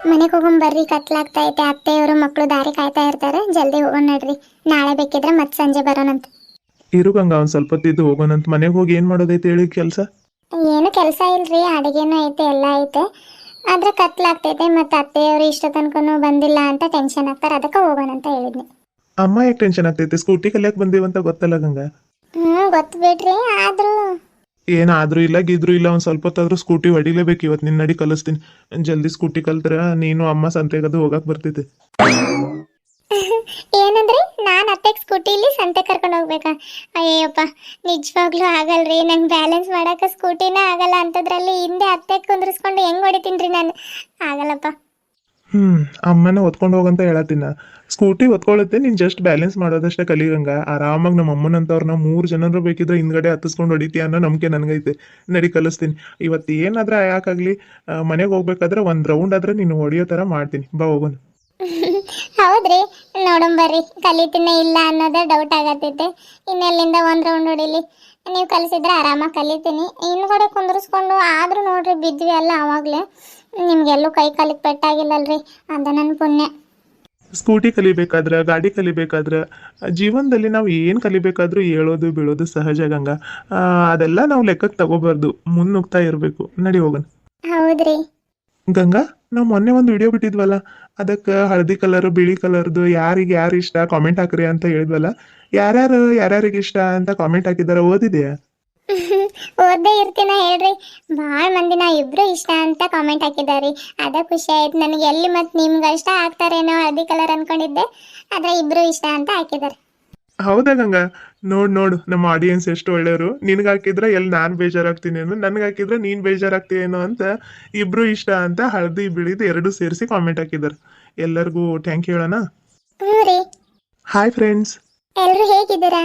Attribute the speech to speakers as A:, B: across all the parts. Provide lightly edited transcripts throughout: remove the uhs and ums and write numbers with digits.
A: ಮನೆಗೆ ಹೋಗೋಣ ಬರ್ರಿ, ಕತ್ಲಾಗ್ತಾ ಐತೆ. ಅತ್ತೆಯವರು ಮಕ್ಕಳು ದಾರಿ ಕಾಯ್ತಾ ಇರ್ತಾರೆ. ಜಲ್ದಿ ಹೋಗೋಣ ನಡ್ರಿ. ನಾಳೆ ಬೇಕಿದ್ರೆ ಮತ್ತೆ ಸಂಜೆ ಬರೋಣಂತ.
B: ಇರು ಗಂಗಾ, ಒಂದು ಸ್ವಲ್ಪ ಹೊತ್ತಿದ್ದು ಹೋಗೋಣಂತ. ಮನೆಗೆ ಹೋಗಿ ಏನು ಮಾಡೋದೈತೆ ಹೇಳಿ ಕೆಲಸ?
A: ಏನು ಕೆಲಸ ಇಲ್ರಿ, ಅಡುಗೆನೂ ಐತೆ, ಎಲ್ಲ ಐತೆ. ಆದ್ರೆ ಕತ್ಲಾಗ್ತೈತೆ. ಮತ್ತೆ ಅತ್ತೆಯವರು ಇಷ್ಟ ತನಕನೂ ಬಂದಿಲ್ಲ ಅಂತ ಟೆನ್ಷನ್ ಆಗ್ತಾರೆ. ಅದಕ್ಕೆ ಹೋಗೋಣ ಅಂತ ಹೇಳಿದ್ನಿ.
B: ಅಮ್ಮ ಯಾಕೆ ಟೆನ್ಷನ್ ಆಗ್ತೈತೆ? ಸ್ಕೂಟಿ ಕಲಿಯಕ್ಕೆ ಬಂದೀವಂತ ಗೊತ್ತಲ್ಲ ಗಂಗಾ.
A: ಗೊತ್ತು ಬಿಡ್ರಿ. ಆದ್ರೂ
B: ಏನಾದ್ರೂ ಇಲ್ಲ ಗಿದ್ರು ಇಲ್ಲ, ಒಂದು ಸ್ವಲ್ಪ ಹೊತ್ತಾದ್ರೂ ಸ್ಕೂಟಿ ಹೊಡಿಲೇಬೇಕು. ಇವತ್ತು ನಿನ್ನ ನಡಿ ಕಲಿಸ್ತೀನಿ. ಜಲ್ದಿ ಸ್ಕೂಟಿ ಕಲ್ತ್ರ ನೀನು ಅಮ್ಮ ಸಂತೆಗದು ಹೋಗಕ್ಕೆ ಬರ್ತೈತೆ.
A: ಏನಂದ್ರಿ? ನಾನು ಅತ್ತೆಗೆ ಸ್ಕೂಟಿಲಿ ಸಂತೆ ಕರ್ಕೊಂಡು ಹೋಗ್ಬೇಕಾ? ಅಯ್ಯಪ್ಪ, ನಿಜವಾಗ್ಲೂ ಆಗಲ್ರಿ. ನಂಗೆ ಬ್ಯಾಲೆನ್ಸ್ ಮಾಡಕ್ಕೆ ಸ್ಕೂಟಿನ ಆಗಲ್ಲ ಅಂತದ್ರಲ್ಲಿ ಹಿಂದೆ ಅತ್ತೆ ಕುಂದ್ರಿಸ್ಕೊಂಡು ಹೆಂಗ್ ಹೊಡಿತೀನ್ರಿ ನಾನು? ಆಗಲ್ಲಪ್ಪ.
B: ಅಮ್ಮನ ಹೊತ್ಕೊಂಡು ಹೋಗಂತ ಹೇಳತ್ತೀನ. ಸ್ಕೂಟಿ ಹೊತ್ಕೊಳ್ಳುತ್ತೆ, ನೀನು ಜಸ್ಟ್ ಬ್ಯಾಲೆನ್ಸ್ ಮಾಡೋದಷ್ಟೇ ಕಲಿಗಂಗ. ಆರಾಮಾಗಿ ನಮ್ಮ ಅಮ್ಮನಂತವ್ರನ್ನ 3 ಜನರು ಬೇಕಿದ್ರೆ ಹಿಂದ್ಗಡೆ ಹತ್ತಿಸ್ಕೊಂಡು ಹೊಡಿತೀಯ ಅನ್ನೋ ನಂಬಿಕೆ ನನಗೈತೆ. ನಡಿ ಕಲಿಸ್ತೀನಿ. ಇವತ್ತು ಏನಾದ್ರೆ ಯಾಕಾಗ್ಲಿ, ಮನೆಗೆ ಹೋಗ್ಬೇಕಾದ್ರೆ ಒಂದು ರೌಂಡ್ ಆದ್ರೆ ನೀನು ಹೊಡಿಯೋ ಥರ ಮಾಡ್ತೀನಿ. ಬಾ ಹೋಗೋಣ.
A: ಹೌದ್ರಿ, ನೋಡೋಣ ಬರ್ರಿ. ಕಲಿತೀನಿ ಇಲ್ಲ ಅನ್ನೋದೇ ಡೌಟ್ ಆಗತ್ತೈತೆ. ಇನ್ನೆಲ್ಲಿಂದ ಒಂದು ರೌಂಡ್ ಹೊಡಿಲಿ? ನೀವು ಕಲಿಸಿದ್ರೆ ಆರಾಮಾಗಿ ಕಲಿತೀನಿ. ಹಿಂದ್ಗಡೆ ಕುಂದ್ರಿಸ್ಕೊಂಡು ಆದ್ರೂ ನೋಡ್ರಿ ಬಿದ್ವಿ ಅಲ್ಲ ಅವಾಗಲೇ. ನಿಮ್ಗೆಲ್ಲೂ ಕೈ ಕಾಲಿಗೆ ಪೆಟ್ಟಾಗಿಲ್ಲಲ್ರಿ, ಅದ ನನ್ನ ಪುಣ್ಯ.
B: ಸ್ಕೂಟಿ ಕಲಿಬೇಕಾದ್ರೆ, ಗಾಡಿ ಕಲಿಬೇಕಾದ್ರೆ, ಜೀವನದಲ್ಲಿ ನಾವು ಏನು ಕಲಿಬೇಕಾದ್ರೂ ಏಳೋದು ಬೀಳೋದು ಸಹಜ ಗಂಗಾ. ಅದೆಲ್ಲ ನಾವು ಲೆಕ್ಕಕ್ಕೆ ತಗೋಬಾರ್ದು, ಮುನ್ನುಗ್ತಾ ಇರಬೇಕು. ನಡಿ ಹೋಗೋಣ.
A: ಹೌದ್ರಿ
B: ಗಂಗಾ, ನಾವು ಮೊನ್ನೆ ಒಂದು ವಿಡಿಯೋ ಬಿಟ್ಟಿದ್ವಲ್ಲ, ಅದಕ್ಕೆ ಹಳದಿ ಕಲರ್ ಬಿಳಿ ಕಲರ್ದು ಯಾರಿಗೆ ಯಾರು ಇಷ್ಟ ಕಾಮೆಂಟ್ ಹಾಕ್ರಿ ಅಂತ ಹೇಳಿದ್ವಲ್ಲ. ಯಾರ್ಯಾರಿಗೆ ಇಷ್ಟ ಅಂತ ಕಾಮೆಂಟ್ ಹಾಕಿದಾರ ಓದಿದೆಯಾ?
A: ಓದ್ದೇ ಇರ್ತೀನ ಹೇಳ್ರಿ. ಭಾಳ ಮಂದಿ ನಾ ಇಬ್ರು ಇಷ್ಟ ಅಂತ ಕಾಮೆಂಟ್ ಹಾಕಿದಾರಿ. ಅದ ಖುಷಿ ಆಯ್ತು ನನಗೆ. ಎಲ್ಲಿ ಮತ್ತೆ ನಿಮ್ಗೆ ಇಷ್ಟ ಆಗ್ತಾರೇನೋ ಹಳದಿ ಕಲರ್ ಅನ್ಕೊಂಡಿದ್ದೆ, ಆದ್ರೆ ಇಬ್ರು ಇಷ್ಟ ಅಂತ ಹಾಕಿದಾರೆ.
B: ಹೌದಾ ಗಂಗಾ? ನೋಡು ನಮ್ಮ ಆಡಿಯನ್ಸ್ ಎಷ್ಟು ಒಳ್ಳೆಯವರು. ನಿನ್ಗೆ ಹಾಕಿದ್ರೆ ಎಲ್ಲಿ ನಾನು ಬೇಜಾರಾಗ್ತೀನಿ ಅನ್ನೋ, ನನ್ಗೆ ಹಾಕಿದ್ರೆ ನೀನು ಬೇಜಾರಾಗ್ತೀಯೇನೋ ಅಂತ ಇಬ್ರು ಇಷ್ಟ ಅಂತ ಹಳದಿ ಬಿಳಿದು ಎರಡು ಸೇರಿಸಿ ಕಾಮೆಂಟ್ ಹಾಕಿದ್ದಾರೆ. ಎಲ್ಲರಿಗೂ ಥ್ಯಾಂಕ್ ಯು ಹೇಳೋಣ.
A: ಹ್ಞೂ ರೀ.
B: ಹಾಯ್ ಫ್ರೆಂಡ್ಸ್,
A: ಎಲ್ರು ಹೇಗಿದ್ದೀರಾ?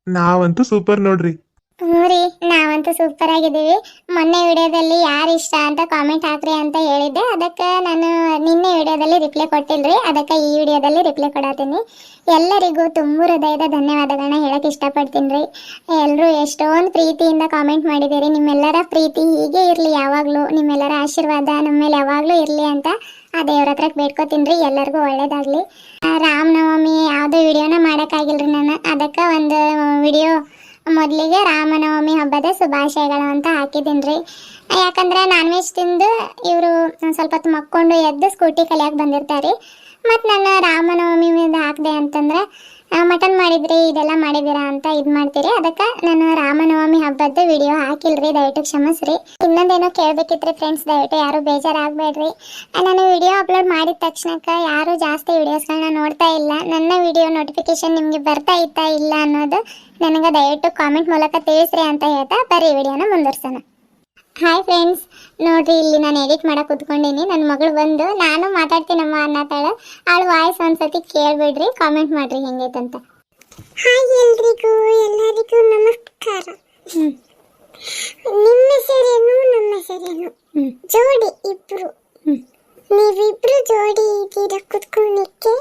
B: ನಾವಂತೂ ಸೂಪರ್ ನೋಡ್ರಿ.
A: ಹ್ಞೂ ರೀ, ನಾವಂತೂ ಸೂಪರ್ ಆಗಿದ್ದೀವಿ. ಮೊನ್ನೆ ವಿಡಿಯೋದಲ್ಲಿ ಯಾರು ಇಷ್ಟ ಅಂತ ಕಾಮೆಂಟ್ ಹಾಕ್ರಿ ಅಂತ ಹೇಳಿದ್ದೆ. ಅದಕ್ಕೆ ನಾನು ನಿನ್ನೆ ವಿಡಿಯೋದಲ್ಲಿ ರಿಪ್ಲೈ ಕೊಟ್ಟಿಲ್ರಿ. ಅದಕ್ಕೆ ಈ ವಿಡಿಯೋದಲ್ಲಿ ರಿಪ್ಲೈ ಕೊಡತ್ತೀನಿ. ಎಲ್ಲರಿಗೂ ತುಂಬ ಹೃದಯದ ಧನ್ಯವಾದಗಳನ್ನ ಹೇಳಕ್ಕೆ ಇಷ್ಟಪಡ್ತೀನಿ ರೀ. ಎಲ್ಲರೂ ಎಷ್ಟೊಂದು ಪ್ರೀತಿಯಿಂದ ಕಾಮೆಂಟ್ ಮಾಡಿದ್ದೀರಿ. ನಿಮ್ಮೆಲ್ಲರ ಪ್ರೀತಿ ಹೀಗೆ ಇರಲಿ ಯಾವಾಗಲೂ. ನಿಮ್ಮೆಲ್ಲರ ಆಶೀರ್ವಾದ ನಮ್ಮ ಮೇಲೆ ಯಾವಾಗಲೂ ಇರಲಿ ಅಂತ ಆ ದೇವ್ರ ಹತ್ರಕ್ಕೆ ಬೇಡ್ಕೊತೀನಿ ರೀ. ಎಲ್ಲರಿಗೂ ಒಳ್ಳೇದಾಗಲಿ. ರಾಮನವಮಿ ಯಾವುದೋ ವಿಡಿಯೋನ ಮಾಡೋಕ್ಕಾಗಿಲ್ರಿ ನಾನು. ಅದಕ್ಕೆ ಒಂದು ವಿಡಿಯೋ ಮೊದಲಿಗೆ ರಾಮನವಮಿ ಹಬ್ಬದ ಶುಭಾಶಯಗಳು ಅಂತ ಹಾಕಿದ್ದೀನಿ ರೀ. ಯಾಕಂದರೆ ನಾನ್ ವೆಜ್ ತಿಂದು ಇವರು ಸ್ವಲ್ಪ ಹೊತ್ತು ಮಕ್ಕೊಂಡು ಎದ್ದು ಸ್ಕೂಟಿ ಕಲಿಯಕ್ಕೆ ಬಂದಿರ್ತಾರೆ. ಮತ್ತು ನಾನು ರಾಮನವಮಿ మీద ಹಾಕಿದೆ ಅಂತಂದರೆ ಮಟನ್ ಮಾಡಿದ್ರಿ ಇದೆಲ್ಲ ಮಾಡಿದ್ದೀರಾ ಅಂತ ಇದು ಮಾಡ್ತೀರಿ. ಅದಕ್ಕೆ ನಾನು ರಾಮನವಮಿ ಹಬ್ಬದ ವಿಡಿಯೋ ಹಾಕಿಲ್ರಿ, ದಯವಿಟ್ಟು ಕ್ಷಮಿಸ್ರಿ. ಇನ್ನೊಂದೇನೋ ಕೇಳಬೇಕಿತ್ತು ಫ್ರೆಂಡ್ಸ್, ದಯವಿಟ್ಟು ಯಾರು ಬೇಜಾರಾಗಬೇಡ್ರಿ. ನಾನು ವಿಡಿಯೋ ಅಪ್ಲೋಡ್ ಮಾಡಿದ ತಕ್ಷಣಕ್ಕೆ ಯಾರು ಜಾಸ್ತಿ ವಿಡಿಯೋಸ್ಗಳನ್ನ ನೋಡ್ತಾ ಇಲ್ಲ. ನನ್ನ ವಿಡಿಯೋ ನೋಟಿಫಿಕೇಶನ್ ನಿಮಗೆ ಬರ್ತಾ ಇತ್ತಾ ಇಲ್ಲ ಅನ್ನೋದು ನನಗೆ ದಯವಿಟ್ಟು ಕಾಮೆಂಟ್ ಮೂಲಕ ತಿಳಿಸ್ರಿ ಅಂತ ಹೇಳ್ತಾ ಬರೀ ವಿಡಿಯೋನ ಮುಂದುವರ್ಸೋಣ. ಹಾಯ್ ಫ್ರೆಂಡ್ಸ್, ನೋಡ್ರಿ ಇಲ್ಲಿ ನಾನು ಎಡಿಟ್ ಮಾಡಕ್ಕೆ ಕೂತ್ಕೊಂಡಿನಿ. ನನ್ನ ಮಗಳು ಬಂದು ನಾನು ಮಾತಾಡ್ತೀನಮ್ಮ ಅನ್ನತಾಳೆ. ಅವಳು ವಾಯ್ಸ್ ಒಂದ್ಸತಿ ಕೇಳ್ಬಿಡ್ರಿ, ಕಾಮೆಂಟ್ ಮಾಡ್ರಿ ಹೆಂಗೈತಂತ.
C: ಹಾಯ್ ಎಲ್ಲರಿಗೂ ನಮಸ್ಕಾರ. ನಿಮ್ಮ ಹೆಸರೇನು? ನಮ್ಮ ಹೆಸರೇನು? ಜೋಡಿ ಇಬ್ರು. ನೀವಿಬ್ರು ಜೋಡಿ ಇದ್ದೀರಾ ಕುತ್ಕೊಳ್ಳಿಕ್ಕೆ?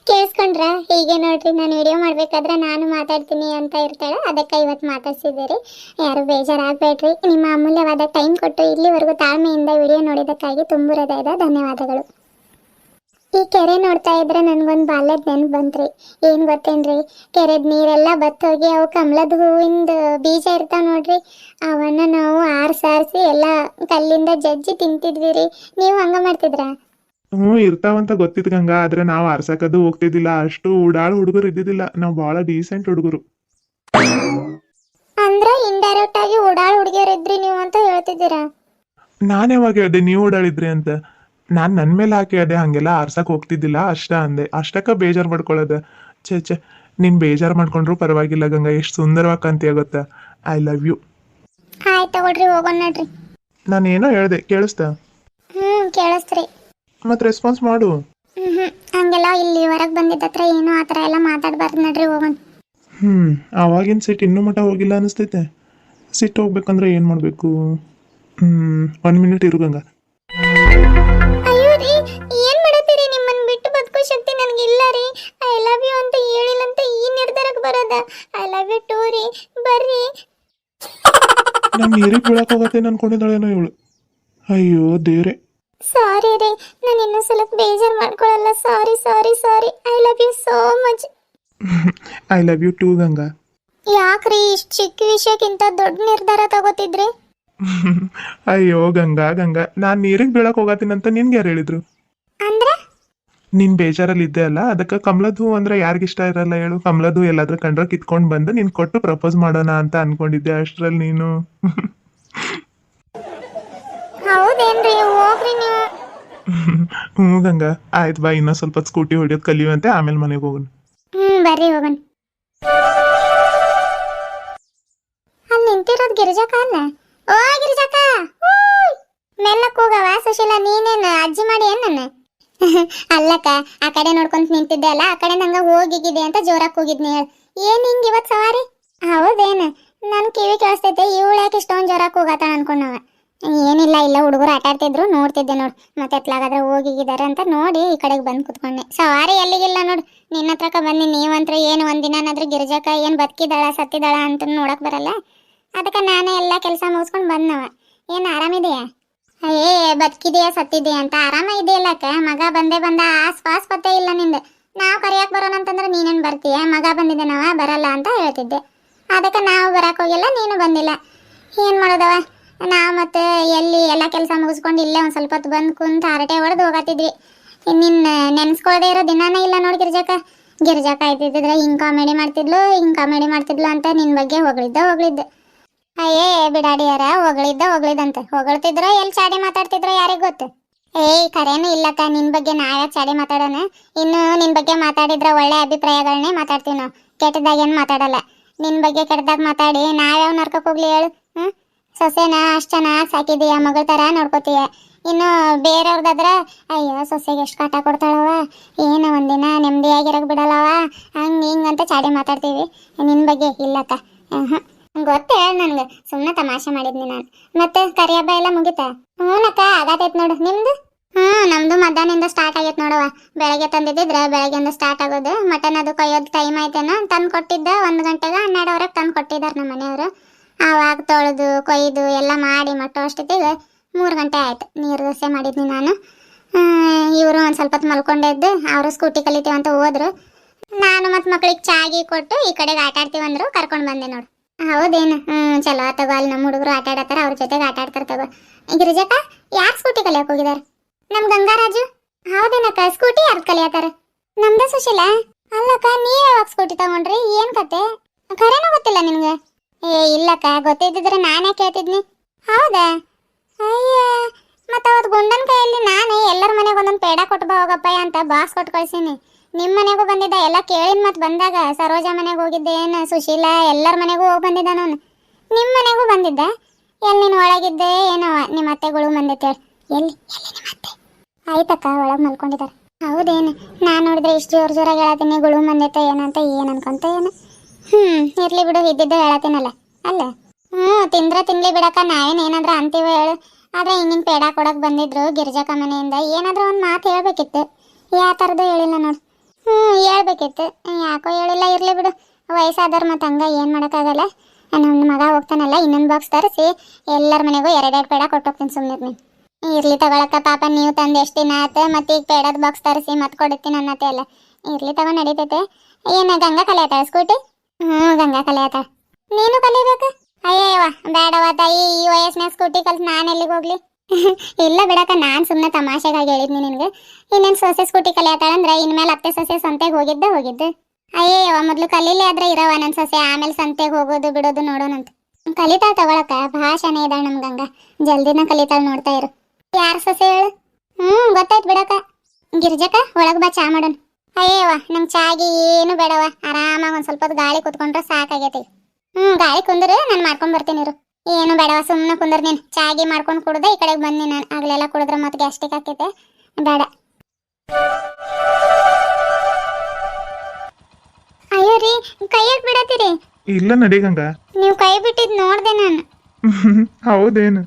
A: ಕೇಳಿಸ್ಕೊಂಡ್ರ? ಹೀಗೆ ನೋಡ್ರಿ, ನಾನು ವಿಡಿಯೋ ಮಾಡಬೇಕಾದ್ರೆ ನಾನು ಮಾತಾಡ್ತೀನಿ ಅಂತ ಇರ್ತಾಳೆ. ಅದಕ್ಕೆ ಇವತ್ತು ಮಾತಾಡ್ಸಿದ್ದೀರಿ. ಯಾರು ಬೇಜಾರಾಗಬೇಡ್ರಿ. ನಿಮ್ಮ ಅಮೂಲ್ಯವಾದ ಟೈಮ್ ಕೊಟ್ಟು ಇಲ್ಲಿವರೆಗೂ ತಾಳ್ಮೆಯಿಂದ ವಿಡಿಯೋ ನೋಡಿದ್ದಕ್ಕಾಗಿ ತುಂಬ ಹೃದಯದ ಧನ್ಯವಾದಗಳು. ಈ ಕೆರೆ ನೋಡ್ತಾ ಇದ್ರೆ ನನಗೊಂದು ಬಾಲ್ಯದ ನೆನಪು ಬಂತ್ರಿ. ಏನು ಗೊತ್ತೇನ್ರಿ, ಕೆರೆದ ನೀರೆಲ್ಲ ಬತ್ತೋಗಿ ಅವು ಕಮಲದ ಹೂವಿಂದ ಬೀಜ ಇರ್ತಾವ ನೋಡ್ರಿ, ಅವನ್ನ ನಾವು ಆರಿಸಿ ಎಲ್ಲ ಕಲ್ಲಿಂದ ಜಜ್ಜಿ ತಿಂತಿದ್ವಿ ರೀ. ನೀವು ಹಂಗ ಮಾಡ್ತಿದ್ರಾ?
B: ಇರ್ತಾವಂತ ಗೊತ್ತಿತ್ತು ಗಂಗಾ, ಆದ್ರೆ ನಾವು ಆರ್ಸಕದು ಹೋಗ್ತಿದ್ದಿಲ್ಲ. ಅಷ್ಟು ಉಡಾಳು ಹುಡುಗರು ಇದ್ದಿದ್ದಿಲ್ಲ. ನಾವು ಬಹಳ ಡೀಸೆಂಟ್ ಹುಡುಗರು.
A: ಅಂದ್ರೆ ಇಂಡೈರೆಕ್ಟ್ ಆಗಿ ಉಡಾಳ್ ಹುಡುಗಿಯರು ಇದ್ರಿ ನೀವು ಅಂತ ಹೇಳ್ತಿದ್ದೀರಾ?
B: ನಾನು ಯಾವಾಗ ಹೇಳ್ದೆ ನೀವು ಓಡಾಡಿದ್ರಿ ಅಂತ? ನಾನು ನನ್ನ ಮೇಲೆ ಹಾಕಿ ಹೇಳ್ದೆ, ಹಂಗೆಲ್ಲ ಆರ್ಸಕ್ ಹೋಗ್ತಿದ್ದಿಲ್ಲ ಅಷ್ಟ ಅಂದೆ. ಅಷ್ಟಕ್ಕ ಬೇಜಾರು ಮಾಡ್ಕೊಳ್ಳೋದ? ಛೇ, ನೀನ್ ಬೇಜಾರು ಮಾಡ್ಕೊಂಡ್ರು ಪರವಾಗಿಲ್ಲ ಗಂಗಾ. ಎಷ್ಟು ಸುಂದರವಾಗಿ ಕಾಣ್ತೀಯ ಗೊತ್ತಾ? I love you.
A: ಆಯ್ತು ತಗೊಳ್ರಿ, ಹೋಗೋಣ ನಡ್ರಿ.
B: ನಾನು ಏನೋ ಹೇಳ್ದೆ, ಕೇಳಿಸ್ತಾ?
A: ಕೇಳಿಸ್ತ್ರಿ.
B: ಮತ್ತೆ ರೆಸ್ಪಾನ್ಸ್ ಮಾಡು.
A: ಹಂಗೆಲ್ಲ ಇಲ್ಲಿ ಹೊರಗೆ ಬಂದಿದ್ದತ್ರ ಏನು ಆ ಥರ ಎಲ್ಲ ಮಾತಾಡಬಾರ್ದು, ನಡ್ರಿ ಹೋಗೋಣ.
B: ಅವಾಗಿನ ಸಿಟ್ಟು ಇನ್ನೂ ಮಟ್ಟ ಹೋಗಿಲ್ಲ ಅನಿಸ್ತೈತೆ. ಸಿಟ್ಟು ಹೋಗ್ಬೇಕಂದ್ರೆ ಏನು ಮಾಡಬೇಕು? 1 ಮಿನಿಟ್ ಇರು ಗಂಗಾ.
A: ಅಯ್ಯೋ ರೀ, ಏನು ಮಾಡತ್ತೀರಿ? ನಿಮ್ಮನ್ನು ಬಿಟ್ಟು ಬದುಕೋ ಶಕ್ತಿ ನನಗಿಲ್ಲ ರೀ. ಐ ಲವ್ ಯು ಅಂತ ಹೇಳಿಲ್ಲ ಅಂತ ಈ ನಿರ್ಧಾರಕ್ಕೆ ಬರೋದ? ಐ ಲವ್ ಯು ಟೂ ರೀ, ಬರ್ರಿ.
B: ನಾನು ನೀರಿಗೆ ಬೀಳಕ್ಕೆ ಹೋಗತ್ತೆ ಅನ್ಕೊಂಡಿದ್ದಾಳೇನೋ ಇವಳು. ಅಯ್ಯೋ ದೇವ್ರೆ.
A: ಸಾರಿ ರೀ, ನಾನು ಇನ್ನೂ ಸ್ವಲ್ಪ ಬೇಜಾರು ಮಾಡ್ಕೊಳಲ್ಲ. Sorry sorry sorry. I love you so much.
B: I love you too Ganga.
A: ಯಾಕ್ರಿ ಇಷ್ಟು ಚಿಕ್ಕ ವಿಷಯಕ್ಕಿಂತ ದೊಡ್ಡ ನಿರ್ಧಾರ ತಗೋತಿದ್ರಿ?
B: ಅಯ್ಯೋ ಗಂಗಾ ಗಂಗಾ, ನಾನ್ ನೀರಿಗೆ ಬೀಳಕ್ ಹೋಗತ್ತೀನಂತ ನಿನ್ಗೆ ಯಾರು ಹೇಳಿದ್ರು?
A: ಅಂದ್ರೆ
B: ನೀನ್ ಬೇಜಾರಲ್ಲಿ ಇದ್ದೆ ಅಲ್ಲ, ಅದಕ್ಕೆ ಕಮಲದ ಹೂ ಅಂದ್ರೆ ಯಾರಿಗಿಷ್ಟ ಇರಲ್ಲ ಹೇಳು? ಕಮಲದ ಹೂ ಎಲ್ಲಾದ್ರೂ ಕಂಡ್ರೆ ಕಿತ್ಕೊಂಡ್ ಬಂದು ನೀನ್ ಕೊಟ್ಟು ಪ್ರಪೋಸ್ ಮಾಡೋಣ ಅಂತ ಅನ್ಕೊಂಡಿದ್ದೆ. ಅಷ್ಟ್ರಲ್ಲಿ ನೀನು
A: ಹೌದೇನ್ರಿ? ಹೋಗ್ರಿ ನೀವು.
B: ಹ್ಞೂ ಗಂಗಾ, ಆಯ್ತು ಬಾ, ಇನ್ನೂ ಸ್ವಲ್ಪ ಸ್ಕೂಟಿ ಹೊಡಿಯೋದು ಕಲಿಯುವಂತೆ, ಆಮೇಲೆ ಮನೆಗೆ ಹೋಗೋಣ.
A: ಬರ್ರಿ ಹೋಗೋಣ. ಅಲ್ಲಿ ನಿಂತಿರೋದು ಗಿರಿಜಾಕ ಅಲ್ಲ? ಓ ಗಿರಿಜಾಕ, ಮೆಲ್ಲಕ್ ಹೋಗವ. ಸುಶೀಲಾ, ನೀನೇನು ಅಜ್ಜಿ ಮಾಡಿ ಏನ್ ನನ್ನ? ಅಲ್ಲಕ್ಕ, ಆ ಕಡೆ ನೋಡ್ಕೊಂತ ನಿಂತಿದ್ದೆ ಅಲ್ಲ, ಆ ಕಡೆ ನಂಗ ಹೋಗಿಗಿದೆ ಅಂತ ಜೋರಾಗಿ ಹೋಗಿದ್ನಿ. ಹೇಳ, ಏನ್ ಹಿಂಗ್ ಇವತ್ ಸವಾರಿ? ಹೌದೇನು? ನನ್ ಕಿವಿ ಕೇಳಿಸ್ತೈತೆ, ಇವಳು ಯಾಕೆ ಇಷ್ಟೊಂದು ಜೋರಾಗಿ ಹೋಗತ್ತ ಅನ್ಕೊಂಡವ. ಏನಿಲ್ಲ, ಇಲ್ಲ ಹುಡುಗರು ಆಟ ಆಡ್ತಿದ್ರು, ನೋಡ್ತಿದ್ದೆ ನೋಡು. ಮತ್ತೆ ಎತ್ಲಾಗಾದ್ರೆ ಹೋಗಿದ್ದಾರೆ ಅಂತ ನೋಡಿ ಈ ಕಡೆಗೆ ಬಂದು ಕುತ್ಕೊಂಡೆ. ಸವಾರಿ ಎಲ್ಲಿಗಿಲ್ಲ ನೋಡು, ನಿನ್ನ ಹತ್ರಕ ಬನ್ನಿ. ನೀವಂತ್ರ ಏನು ಒಂದಿನಾದ್ರೂ ಗಿರಿಜಾಕ ಏನು ಬದುಕಿದಾಳ ಸತ್ತಿದಾಳ ಅಂತ ನೋಡಕ್ ಬರಲ್ಲ. ಅದಕ್ಕೆ ನಾನೇ ಎಲ್ಲ ಕೆಲಸ ಮುಗಿಸ್ಕೊಂಡು ಬಂದವ. ಏನು ಆರಾಮಿದೆಯಾ? ಏ ಬದುಕಿದೆಯಾ ಸತ್ತಿದೆಯಾ ಅಂತ ಆರಾಮ ಇದೆಯಲ್ಲಕ್ಕ. ಮಗ ಬಂದೇ ಬಂದ, ಆಸ್ಪಾಸ್ ಪತ್ತೆ ಇಲ್ಲ ನಿಂದು. ನಾವು ಕರಿಯಕ್ಕೆ ಬರೋಣ ಅಂತಂದ್ರೆ ನೀನೇನು ಬರ್ತೀಯ? ಮಗ ಬಂದಿದ್ದೆ ನಾವ ಬರಲ್ಲ ಅಂತ ಹೇಳ್ತಿದ್ದೆ. ಅದಕ್ಕೆ ನಾವು ಬರಕ್ಕೆ ಹೋಗಿಲ್ಲ, ನೀನು ಬಂದಿಲ್ಲ. ಏನು ಮಾಡೋದವ, ನಾವು ಮತ್ತೆ ಎಲ್ಲಿ ಎಲ್ಲ ಕೆಲಸ ಮುಗಿಸ್ಕೊಂಡು ಇಲ್ಲೇ ಒಂದು ಸ್ವಲ್ಪ ಹೊತ್ತು ಬಂದು ಕುಂತು ಹರಟೆ ಹೊಡೆದು ಹೋಗತ್ತಿದ್ವಿ. ನಿನ್ನ ನೆನೆಸ್ಕೊಳ್ಳದೆ ಇರೋ ದಿನಾನೇ ಇಲ್ಲ ನೋಡಿ ಗಿರಿಜಾಕ. ಗಿರಿಜಾಕ ಆಯ್ತಿದ್ರೆ ಹಿಂಗೆ ಕಾಮಿಡಿ ಮಾಡ್ತಿದ್ಲು ಅಂತ ನಿನ್ನ ಬಗ್ಗೆ ಹೊಗಳಿದ್ದೆ. ಅಯ್ಯೇ ಬಿಡಾಡಿಯಾರ, ಹೊಗಳಿದ್ದಂತೆ. ಹೊಗಳ್ತಿದ್ರೋ ಎಲ್ಲಿ ಚಾಡಿ ಮಾತಾಡ್ತಿದ್ರೋ ಯಾರಿಗೆ ಗೊತ್ತು. ಏಯ್ ಕರೇನು ಇಲ್ಲಕ್ಕ, ನಿನ್ನ ಬಗ್ಗೆ ನಾವ್ಯಾಕೆ ಚಾಡಿ ಮಾತಾಡೋಣ? ಇನ್ನು ನಿನ್ನ ಬಗ್ಗೆ ಮಾತಾಡಿದ್ರೆ ಒಳ್ಳೆ ಅಭಿಪ್ರಾಯಗಳನ್ನೇ ಮಾತಾಡ್ತೀವಿ ನಾವು, ಕೆಟ್ಟದಾಗೇನು ಮಾತಾಡಲ್ಲ. ನಿನ್ನ ಬಗ್ಗೆ ಕೆಟ್ಟದಾಗ ಮಾತಾಡಿ ನಾವ್ಯಾವ ನರ್ಕಕ್ಕೆ ಹೋಗ್ಲಿ ಹೇಳು? ಸೊಸೆನ ಅಷ್ಟು ಚೆನ್ನಾಗಿ ಸಾಕಿದೀಯ, ಮಗಳ ಥರ ನೋಡ್ಕೋತೀಯ. ಇನ್ನು ಬೇರೆಯವ್ರದಾದ್ರ ಅಯ್ಯೋ ಸೊಸೆಗೆ ಎಷ್ಟು ಕಾಟ ಕೊಡ್ತಾಳವ, ಏನು ಒಂದಿನ ನೆಮ್ಮದಿಯಾಗಿರಕ್ಕೆ ಬಿಡಲ್ಲವ, ಹಂಗೆ ಹಿಂಗೆ ಅಂತ ಚಾಡಿ ಮಾತಾಡ್ತೀವಿ. ನಿನ್ನ ಬಗ್ಗೆ ಇಲ್ಲಕ್ಕ. ಗೊತ್ತೇ ನನಗೆ, ಸುಮ್ಮನೆ ತಮಾಷೆ ಮಾಡಿದ್ನಿ ನಾನು. ಮತ್ತೆ ಕರಿ ಹಬ್ಬ ಎಲ್ಲ ಮುಗಿತಾ? ಹ್ಞೂನಕ್ಕ, ಆಗತೈತೆ ನೋಡು. ನಿಮ್ದು? ನಮ್ದು ಮಧ್ಯಾಹ್ನದಿಂದ ಸ್ಟಾರ್ಟ್ ಆಗೈತೆ ನೋಡವ. ಬೆಳಗ್ಗೆ ತಂದಿದ್ದಿದ್ರೆ ಬೆಳಗ್ಗೆಯಿಂದ ಸ್ಟಾರ್ಟ್ ಆಗೋದು. ಮಟನ್ ಅದು ಕೊಯ್ಯೋದು ಟೈಮ್ ಆಯ್ತೇನೋ, ತಂದು ಕೊಟ್ಟಿದ್ದ 1 ಗಂಟೆಗೆ 12ವರೆಗೆ ತಂದು ಕೊಟ್ಟಿದ್ದಾರೆ ನಮ್ಮ ಮನೆಯವರು. ಆವಾಗ ತೊಳೆದು ಕೊಯ್ದು ಎಲ್ಲ ಮಾಡಿ ಮಟ್ಟ ಅಷ್ಟೊತ್ತಿಗೆ 3 ಗಂಟೆ ಆಯ್ತು. ನೀರು ದೋಸೆ ಮಾಡಿದ್ನಿ ನಾನು. ಇವರು ಒಂದು ಸ್ವಲ್ಪ ಹೊತ್ತು ಮಲ್ಕೊಂಡಿದ್ದು, ಅವರು ಸ್ಕೂಟಿ ಕಲಿತೀವಂತ ಹೋದ್ರು. ನಾನು ಮತ್ತು ಮಕ್ಳಿಗೆ ಚಾಗಿ ಕೊಟ್ಟು ಈ ಕಡೆಗೆ ಆಟ ಆಡ್ತೀವಂದ್ರು, ಕರ್ಕೊಂಡು ಬಂದೆ ನೋಡು. ಹೌದೇನು? ಚಲೋ ತಗೋ. ಅಲ್ಲಿ ನಮ್ಮ ಹುಡುಗರು ಆಟ ಆಡತ್ತಾರ, ಅವ್ರ ಜೊತೆಗೆ ಆಟ ಆಡ್ತಾರೆ ತಗೋ. ಗಿರಿಜಾಕ, ಯಾರು ಸ್ಕೂಟಿ ಕಲಿಯಕ್ಕೆ ಹೋಗಿದಾರೆ? ನಮ್ಮ ಗಂಗಾರಾಜು. ಹೌದೇನಕ್ಕ? ಸ್ಕೂಟಿ ಯಾರು ಕಲಿಯತ್ತಾರ? ನಮ್ದ ಸುಶೀಲಾ. ಅಲ್ಲಕ್ಕ, ನೀವ್ ಯಾವಾಗ ಸ್ಕೂಟಿ ತಗೊಂಡ್ರಿ? ಏನ್ ಕತೆ? ಖರೇನೂ ಗೊತ್ತಿಲ್ಲ ನಿನ್ಗೆ? ಏ ಇಲ್ಲಕ್ಕ, ಗೊತ್ತಿದ್ದಿದ್ರೆ ನಾನೇ ಕೇಳ್ತಿದ್ನಿ. ಹೌದಾ? ಅಯ್ಯ, ಮತ್ತು ಅವತ್ತು ಗುಂಡನ ಕೈಯಲ್ಲಿ ನಾನು ಎಲ್ಲರ ಮನೆಗೆ ಒಂದೊಂದು ಪೇಡ ಕೊಟ್ಟು ಬಾ ಹೋಗಪ್ಪ ಅಂತ ಬಾಕ್ಸ್ ಕೊಟ್ಟು ಕಳ್ಸೀನಿ. ನಿಮ್ಮ ಮನೆಗೂ ಬಂದಿದ್ದ, ಎಲ್ಲ ಕೇಳಿನ ಮತ್ತು ಬಂದಾಗ ಸರೋಜಾ ಮನೆಗೆ ಹೋಗಿದ್ದೆ, ಏನು ಸುಶೀಲಾ ಎಲ್ಲರ ಮನೆಗೂ ಹೋಗಿ ಬಂದಿದ್ದ ನಾನು. ನಿಮ್ಮ ಮನೆಗೂ ಬಂದಿದ್ದ? ಎಲ್ಲಿ ನೀನು ಒಳಗಿದ್ದೆ ಏನವ? ನಿಮ್ಮ ಅತ್ತೆಗಳು ಬಂದಿತ್ತೇಳಿ. ಎಲ್ಲಿ ನಿಮ್ಮ ಅತ್ತೆ? ಆಯ್ತಕ್ಕ, ಒಳಗೆ ಮಲ್ಕೊಂಡಿದ್ದಾರೆ. ಹೌದೇನು? ನಾನು ನೋಡಿದ್ರೆ ಇಷ್ಟು ಜೋರಾಗಿ ಹೇಳತ್ತೀನಿ, ಗುಳು ಬಂದೈತೆ ಏನಂತ, ಏನು ಅನ್ಕೊಂತ ಏನು. ಇರ್ಲಿ ಬಿಡು, ಇದ್ದಿದ್ದೆ ಹೇಳತ್ತೀನಲ್ಲ. ಅಲ್ಲ ತಿಂದ್ರೆ ತಿನ್ಲಿ ಬಿಡಕ್ಕ, ನಾವೇನು ಏನಾದ್ರೂ ಅಂತೀವ ಹೇಳು. ಆದರೆ ಹಿಂಗಿನ ಪೇಡ ಕೊಡಕ್ಕೆ ಬಂದಿದ್ರು ಗಿರಿಜಾಕ ಮನೆಯಿಂದ. ಏನಾದರೂ ಒಂದು ಮಾತು ಹೇಳ್ಬೇಕಿತ್ತು, ಯಾವ ಥರದ್ದು ಹೇಳಿಲ್ಲ ನೋಡು. ಹೇಳ್ಬೇಕಿತ್ತು, ಯಾಕೋ ಹೇಳಿಲ್ಲ. ಇರಲಿ ಬಿಡು, ವಯಸ್ಸಾದವ್ರು ಮತ್ತು ಹಂಗೆ ಏನು ಮಾಡೋಕ್ಕಾಗಲ್ಲ. ನನ್ನ ಮಗ ಹೋಗ್ತಾನಲ್ಲ, ಇನ್ನೊಂದು ಬಾಕ್ಸ್ ತರಿಸಿ ಎಲ್ಲರ ಮನೆಗೂ 2 ಪೇಡ ಕೊಟ್ಟೋಗ್ತೀನಿ. ಸುಮ್ಮನೆ ನೀನು ಇರ್ಲಿ ತಗೊಳಕ್ಕ. ಪಾಪ ನೀವು ತಂದು ಎಷ್ಟು ದಿನ ಆಯ್ತು, ಮತ್ತು ಈಗ ಪೇಡದ ಬಾಕ್ಸ್ ತರಿಸಿ ಮತ್ತೆ ಕೊಡುತ್ತೀನಿ ಅನ್ನತ್ತೆ ಅಲ್ಲ. ಇರ್ಲಿ ತಗೊಂಡು ನಡೀತೈತೆ. ಏನು ಗಂಗಾ ಕಲಿಯತ್ತಾಳ ಸ್ಕೂಟಿ? ಗಂಗಾ ಕಲಿಯತ್ತಾಳ. ನೀನು ಕಲಿಬೇಕು? ಅಯ್ಯವ್ವ ಬೇಡವ ತಾಯಿ, ಈ ವಯಸ್ಸಿನಾಗ ಸ್ಕೂಟಿ ಕಲ್ತು ನಾನು ಎಲ್ಲಿಗೆ ಹೋಗ್ಲಿ? ಇಲ್ಲ ಬಿಡಕ್ಕ, ನಾನು ಸುಮ್ಮನೆ ತಮಾಷೆಗಾಗಿ ಹೇಳಿದ್ನಿ ನಿನಗೆ. ಇನ್ನೇನು ಸೊಸೆ ಸ್ಕೂಟಿ ಕಲಿಯತ್ತಾಳಂದ್ರೆ ಇನ್ಮೇಲೆ ಅತ್ತೆ ಸೊಸೆ ಸಂತೆಗೆ ಹೋಗಿದ್ದು. ಅಯ್ಯವ್ವ ಮೊದಲು ಕಲೀಲಿ ಆದ್ರೆ ಇರವ ನನ್ನ ಸೊಸೆ, ಆಮೇಲೆ ಸಂತೆಗೆ ಹೋಗೋದು ಬಿಡೋದು ನೋಡೋಣಂತ. ಕಲಿತಾಳ ತಗೊಳಕ್ಕ, ಭಾಷೆನೇ ಇದ್ದಾಳೆ ನಮ್ಮ ಗಂಗಾ, ಜಲ್ದಿನ ಕಲಿತಾಳ, ನೋಡ್ತಾ ಇರು. ಯಾರ ಸೊಸೆ ಹೇಳು? ಗೊತ್ತಾಯ್ತು ಬಿಡಕ್ಕ. ಗಿರಿಜಾಕ, ಒಳಗೆ ಬಾ, ಚಾ ಮಾಡೋಣ. ಅಯ್ಯವ್ವ ನಂಗೆ ಚಾಗಿ ಏನು ಬೇಡವ, ಆರಾಮಾಗಿ ಒಂದು ಸ್ವಲ್ಪ ಹೊತ್ತು ಗಾಳಿ ಕುತ್ಕೊಂಡ್ರೆ ಸಾಕಾಗೈತಿ. ಗಾಳಿ ಕುಂದ್ರೆ ನಾನು ಮಾಡ್ಕೊಂಡು ಬರ್ತೀನಿ ಇರು. ಏನು ಬೇಡವ, ಸುಮ್ಮನೆ ಕುಂದ್ರ ನೀನು. ಚಾಗಿ ಮಾಡ್ಕೊಂಡು ಕುಡ್ದೆ ಈ ಕಡೆಗೆ ಬಂದು ನಾನು. ಆಗ್ಲೆಲ್ಲ ಕುಡಿದ್ರೆ ಮತ್ತೆ ಗ್ಯಾಸ್ಟಿಕ್ ಆಗ್ತೈತೆ, ಬೇಡ. ಅಯ್ಯೋ ರೀ, ಕೈಯಾಗ ಬಿಡತ್ತೀರಿ?
B: ಇಲ್ಲ ನಡಿ ಗಂಗಾ.
A: ನೀವು ಕೈ ಬಿಟ್ಟಿದ್ದು ನೋಡ್ದೆ ನಾನು.
B: ಹೌದೇನು?